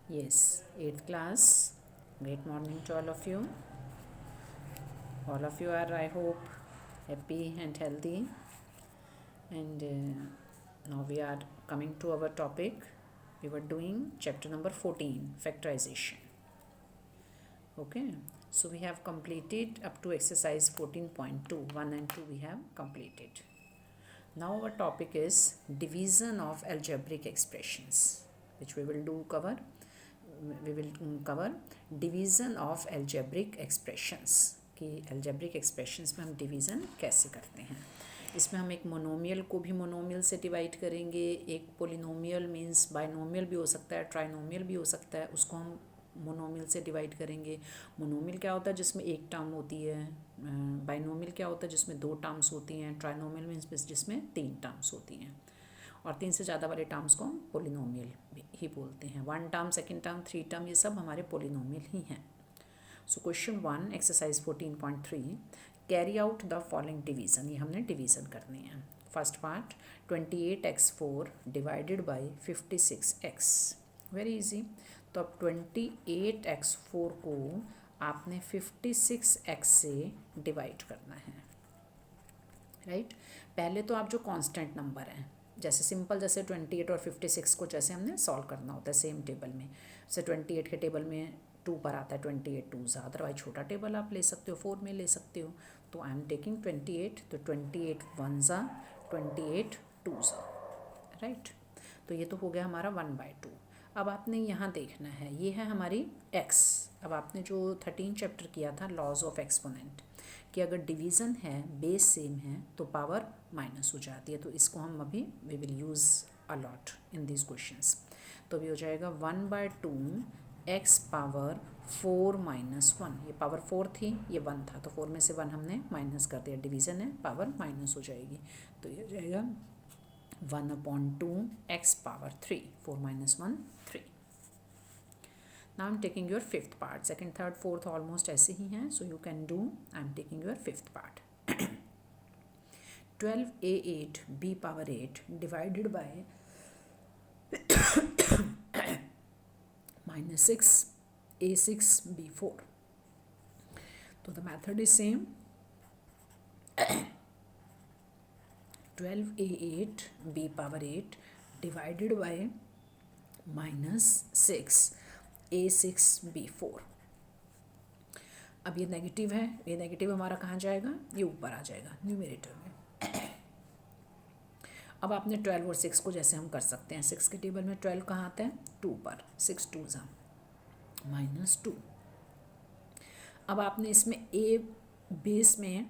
Yes, 8th class. Great morning to all of you. All of you are, I hope, happy and healthy. And now we are coming to our topic. We were doing chapter number 14, factorization. Okay, so we have completed up to exercise 14.2. 1 and 2 we have completed. Now our topic is division of algebraic expressions, which we will cover division of algebraic expressions कि algebraic expressions में हम division कैसे करते हैं. इसमें हम एक monomial को भी मोनोमियल से डिवाइड करेंगे, एक पोलिनोमियल मींस बाइनोमियल भी हो सकता है, ट्राइनोमियल भी हो सकता है, उसको हम मोनोमियल से डिवाइड करेंगे. मोनोमियल क्या होता है जिसमें एक टर्म होती है, बाइनोमियल क्या होता है जिसमें दो टर्म्स होती हैं, ट्राइनोमियल मीन्स जिसमें तीन टर्म्स होती हैं, और तीन से ज़्यादा वाले टर्म्स को हम पोलिनोमियल ही बोलते हैं. One term, second term, three term, ये सब हमारे पोलिनोमियल ही हैं. So question 1 exercise 14.3 carry out the following division. ये हमने डिवीज़न करने हैं. First part 28x4 divided by 56x. Very easy. तो अब 28x4 को आपने 56x से डिवाइड करना है. राइट पहले तो आप जो कांस्टेंट नंबर हैं, जैसे सिंपल जैसे 28 और 56 को जैसे हमने सॉल्व करना होता है सेम टेबल में. जैसे 28 के टेबल में 2 पर आता है 28 2 ज़ा, अदरवाइज छोटा टेबल आप ले सकते हो, 4 में ले सकते हो. तो आई एम टेकिंग 28, तो 28 1 ज़ा, 28 2 ज़ा. राइट तो ये तो हो गया हमारा 1/2. अब आपने यहाँ देखना है, ये है हमारी x. अब आपने जो 13 चैप्टर किया था लॉज ऑफ एक्सपोनेंट, कि अगर डिवीज़न है, बेस सेम है, तो पावर माइनस हो जाती है. तो इसको हम अभी we will use a lot in this questions. तो अभी हो जाएगा 1/2 x पावर 4 - 1. ये पावर 4 थी, ये 1 था, तो 4 में से 1 हमने माइनस कर दिया. डिवीज़न है, पावर माइनस हो जाएगी. तो ये हो जाएगा 1/2 x power 3. 4 - 1 3. Now I'm taking your fifth part. Second, third, fourth almost ऐसे ही हैं, so you can do. I'm taking your fifth part. 12a8 b power 8 divided by -6 a6 b4. So the method is same. 12a8 b power 8 divided by -6 a6 b4. अब ये negative है, ये negative हमारा कहाँ जाएगा, ये ऊपर आ जाएगा न्यूमरेटर में. अब आपने 12 और 6 को जैसे हम कर सकते हैं, 6 के टेबल में 12 कहाँ आता है 2 पर, 6 2 ज़ा -2. अब आपने इसमें a बेस में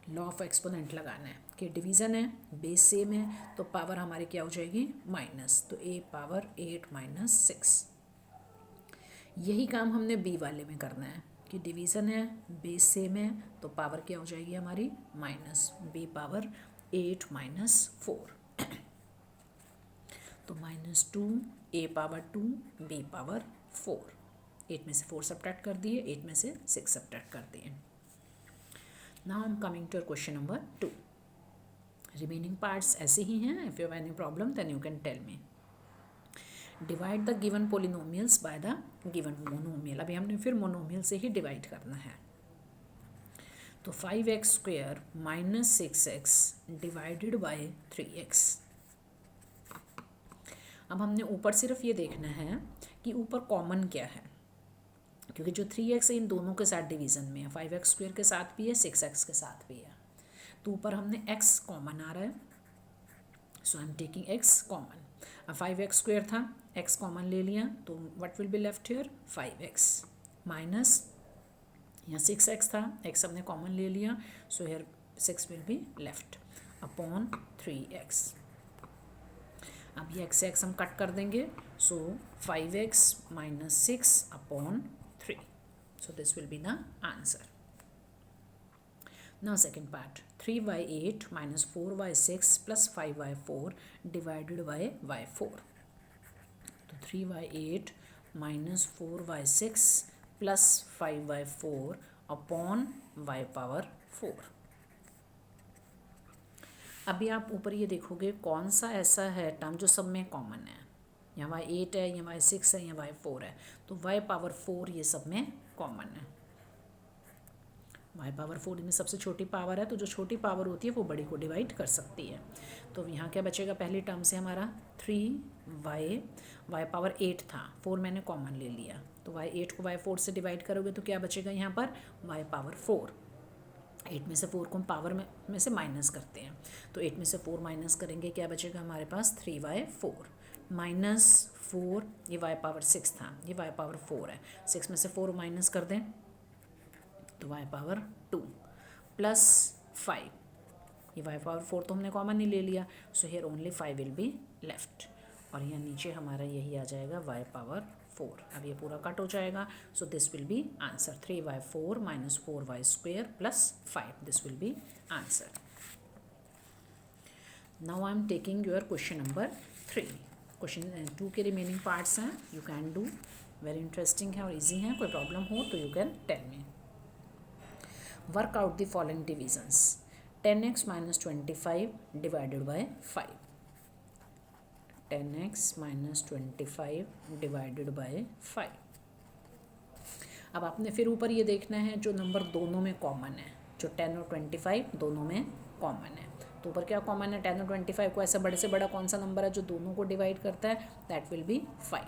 लॉ ऑफ एक्सपोनेंट लगाना है कि डिवीज़न है, बेस सेम है, तो पावर हमारी क्या हो जाएगी माइनस. तो a पावर 8 - 6. यही काम हमने b वाले में करना है कि डिवीज़न है, बेस सेम है, तो पावर क्या हो जाएगी हमारी माइनस. b power 8 - 4. तो -2 a पावर 2 b पावर 4. 8 में से 4 सब्ट्रैक्ट कर दिए, 8 में से 6 सब्ट्रैक्ट कर दिए. Now I am coming to question number 2. Remaining parts ऐसे ही हैं. If you have any problem then you can tell me. Divide the given polynomials by the given monomial. अभी हमने फिर मोनोमियल से ही डिवाइड करना है. तो 5x² - 6x divided by 3x. अब हमने ऊपर सिर्फ ये देखना है कि ऊपर कॉमन क्या है, क्योंकि जो 3x है इन दोनों के साथ डिवीज़न में है, 5x² के साथ भी है, 6x के साथ भी है. तो ऊपर हमने x कॉमन आ रहा है, so I am taking x common. अब 5x² था, x कॉमन ले लिया, तो what will be left here 5x minus, यहाँ 6x था, x हमने कॉमन ले लिया, so here 6 will be left upon 3x. अब ये x से x हम कट कर देंगे, सो 5x - 6 upon 3. So this will be the answer. Now second part 3y8 - 4y6 plus 5y4 divided by y4. तो 3y8 - 4y6 plus 5y4 upon y power 4. अभी आप ऊपर ये देखोगे कौन सा ऐसा है टर्म जो सब में कॉमन है. यहाँ वाई 8 है, यहाँ वाई 6 है, यहाँ वाई 4 है, तो वाई पावर 4 ये सब में कॉमन है। वाई पावर 4 में सबसे छोटी पावर है, तो जो छोटी पावर होती है वो बड़ी को डिवाइड कर सकती है। तो यहाँ क्या बचेगा, पहली टर्म से हमारा 3y, वाई पावर 8 था, 4 मैंने कॉमन ले लिया, तो वाई 8 को वाई 4 से डिवाइड करोगे तो क्या बचेगा यहाँ पर, वाई पावर 4। 8 में से 4 को हम पावर में से माइनस करते हैं, तो 8 में से 4 माइनस करेंगे, क्या बचेगा हमारे पास 3y4 माइनस 4, ये y पावर 6 था, ये y पावर 4 है, 6 में से 4 माइनस कर दें तो y पावर 2 प्लस 5, ये y पावर 4 तो हमने कॉमन ही ले लिया, so here only 5 will be left, और यहाँ नीचे हमारा यही आ जाएगा y पावर 4। अब ये पूरा कट हो जाएगा, so this will be answer 3y4 minus 4y square plus 5, this will be answer. Now I am taking your question number 3। Question 2 के रिमेनिंग पार्ट्स हैं, you can do, very interesting है और easy है, कोई problem हो तो you can tell me. Work out the following divisions, 10x minus 25 divided by 5, 10x minus 25 divided by 5। अब आपने फिर ऊपर ये देखना है जो नंबर दोनों में कॉमन है, जो 10 और 25 दोनों में कॉमन है, तो ऊपर क्या कॉमन है, 10 और 25 को ऐसा बड़े से बड़ा कौन सा नंबर है जो दोनों को डिवाइड करता है, दैट विल बी 5।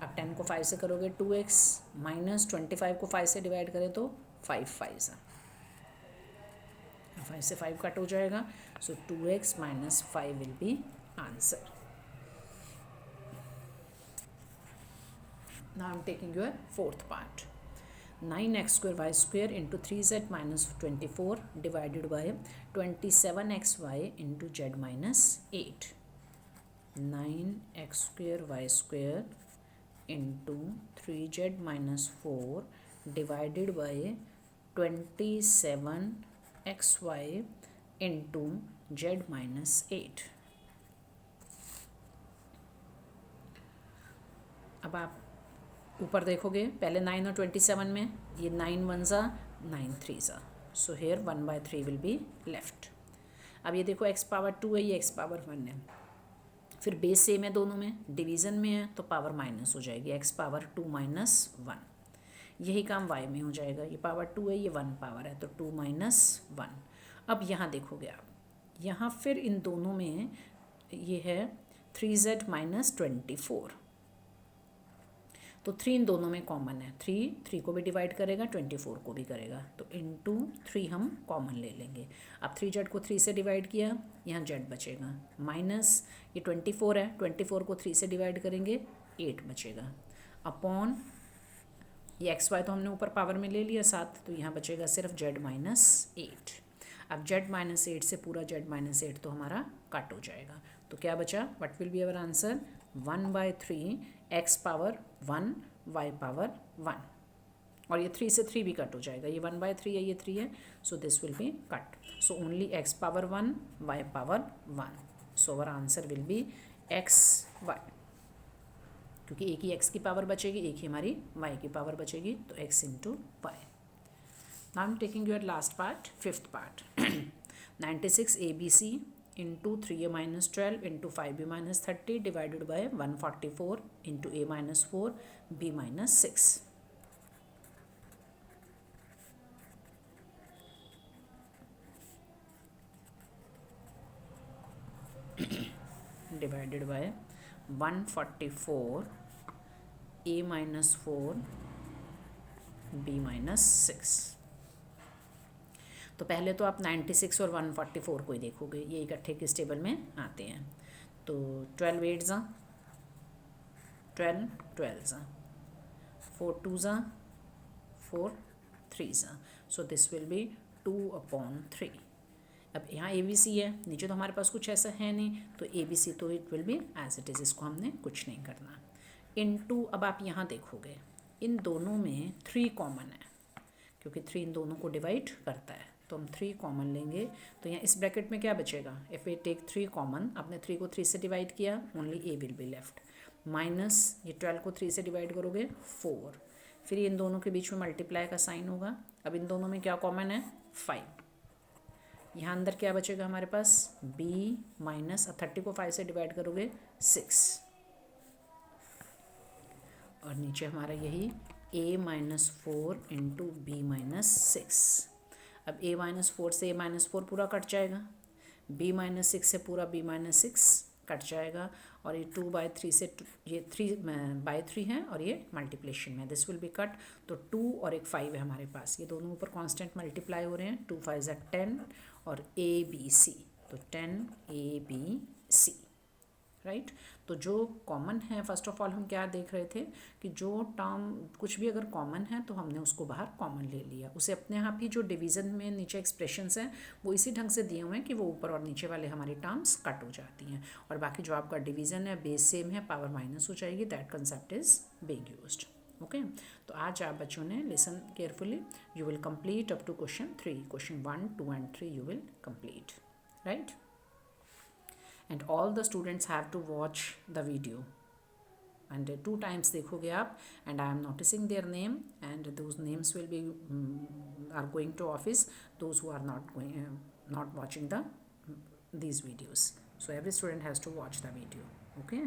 अब 10 को 5 से करोगे 2x, माइनस 25 को 5 से डिवाइड करें तो 5 5 से 5 कट हो जाएगा, सो 2x minus 5 will be answer. Now I am taking your fourth part, 9x square y square into 3z minus 24 divided by 27xy into z minus 8, 9x square y square into 3z minus 4 divided by 27xy into z minus 8। अब आप ऊपर देखोगे, पहले 9 और 27 में ये 9 1 ज़ा 9 3 ज़ा, so here 1/3 will be left. अब ये देखो x पावर 2 है, ये x पावर 1 है, फिर बेस सेम है दोनों में, डिवीज़न में है तो पावर माइनस हो जाएगी, x पावर 2 माइनस 1, यही काम y में हो जाएगा, ये पावर 2 है, ये 1 पावर है, तो 2 माइनस 1। अब यहाँ देखोगे आप, यहाँ फिर इन दोनों में ये है 3z माइनस 24, तो 3 इन दोनों में कॉमन है, 3 को भी डिवाइड करेगा, 24 को भी करेगा, तो इंटू 3 हम कॉमन ले लेंगे। अब 3z को 3 से डिवाइड किया, यहाँ z बचेगा, माइनस ये 24 है, 24 को 3 से डिवाइड करेंगे 8 बचेगा, अपॉन ये xy तो हमने ऊपर पावर में ले लिया 7, तो यहाँ बचेगा सिर्फ z माइनस 8। अब z माइनस 8 से पूरा z माइनस 8 तो हमारा कट हो जाएगा, तो क्या बचा, what will be our answer, 1/3 x power 1 y power 1, और ये 3 से 3 भी कट हो जाएगा, ये 1/3 है, ये 3 है, सो this will B cut, so only x power 1 y power 1, so our answer will be x y, क्योंकि एक ही x की पावर बचेगी, एक ही हमारी y की पावर बचेगी, तो x into y. Now I am taking your last part, fifth part, 96 ABC into 3a minus 12 into 5b minus 30 divided by 144 into a minus 4 b minus 6। divided by 144 a minus 4 b minus 6। तो पहले तो आप 96 और 144 को ही देखोगे, ये इकट्ठे किस टेबल में आते हैं, तो 12 8 ज़ा 12 12 ज़ा 4 2 ज़ा 4 3 ज़ा, सो दिस विल बी 2/3। अब यहाँ ABC है, नीचे तो हमारे पास कुछ ऐसा है नहीं, तो ABC तो it will be as it is, इसको हमने कुछ नहीं करना, इनटू, अब आप यहाँ देखोगे इन दोनों में 3 कॉमन है, क्योंकि 3 इन दोनों को डिवाइड करता है, तो हम 3 कॉमन लेंगे, तो यहाँ इस ब्रैकेट में क्या बचेगा, इफ़ वी टेक 3 कॉमन, आपने 3 को 3 से डिवाइड किया, only a will be left, minus ये 12 को 3 से डिवाइड करोगे 4, फिर इन दोनों के बीच में मल्टीप्लाई का साइन होगा, अब इन दोनों में क्या कॉमन है, 5, यहाँ अंदर क्या बचेगा हमारे पास, b माइनस 30 को 5 से डिवाइड करोगे 6, और नीचे हमारा यही a-4 इंटू b-6। अब a-4 से a-4 पूरा कट जाएगा, b-6 से पूरा b-6 कट जाएगा, और ये 2/3 से ये 3/3 है और ये मल्टीप्लिकेशन में, दिस विल बी कट। तो 2 और एक 5 है हमारे पास, ये दोनों ऊपर कांस्टेंट मल्टीप्लाई हो रहे हैं, 2 5 10 और ABC, तो 10ABC, राइट। तो जो कॉमन है, फर्स्ट ऑफ ऑल हम क्या देख रहे थे कि जो टर्म कुछ भी अगर कॉमन है तो हमने उसको बाहर कॉमन ले लिया, उसे अपने आप ही जो डिवीज़न में नीचे एक्सप्रेशंस हैं वो इसी ढंग से दिए हुए हैं कि वो ऊपर और नीचे वाले हमारी टर्म्स कट हो जाती हैं, और बाकी जो आपका डिवीज़न है बेस सेम है, पावर माइनस हो जाएगी, that concept is being used. Okay, तो आज आप बच्चों ने listen carefully, you will complete up to question 3, question 1, 2 and 3 you will complete, right? And all the students have to watch the video, and 2 times देखोगे आप, and I am noticing their name, and those names will be are going to office, those who are not watching these videos. So every student has to watch the video. Okay.